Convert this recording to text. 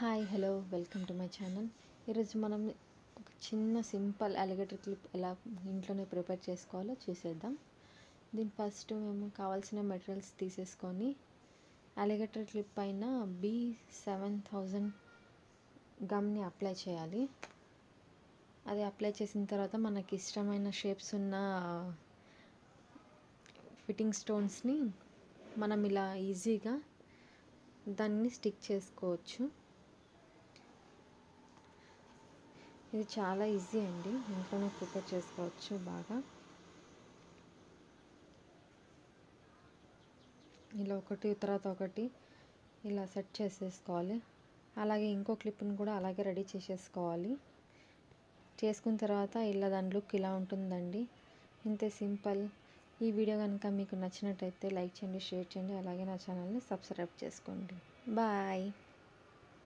Hi hello welcome to my channel. ఈరోజు మనం ఒక చిన్న సింపుల్ అలిగేటర్ క్లిప్ ఎలా ఇంట్లోనే ప్రిపేర్ చేసుకోవాలో చూసేద్దాం. దీని ఫస్ట్ మేము కావాల్సిన మెటీరియల్స్ తీసేసుకొని అలిగేటర్ క్లిప్ పైన B7000 గమ్ని అప్లై చేయాలి. అది అప్లై చేసిన తర్వాత మనకి ఇష్టమైన షేప్స్ ఉన్న ఫిట్టింగ్ స్టోన్స్ని మనం ఇలా ఈజీగా దాన్ని స్టిక్ చేసుకోవచ్చు. ఇది చాలా ఈజీ అండి, ఇంట్లోనే ప్రిపేర్ చేసుకోవచ్చు. బాగా ఇలా ఒకటి తర్వాత ఒకటి ఇలా సెట్ చేసేసుకోవాలి. అలాగే ఇంకో క్లిప్ని కూడా అలాగే రెడీ చేసేసుకోవాలి. చేసుకున్న తర్వాత ఇలా దాని లుక్ ఇలా ఉంటుందండి. ఇంతే సింపుల్. ఈ వీడియో కనుక మీకు నచ్చినట్టయితే లైక్ చేయండి, షేర్ చేయండి, అలాగే నా ఛానల్ని సబ్స్క్రైబ్ చేసుకోండి. బాయ్.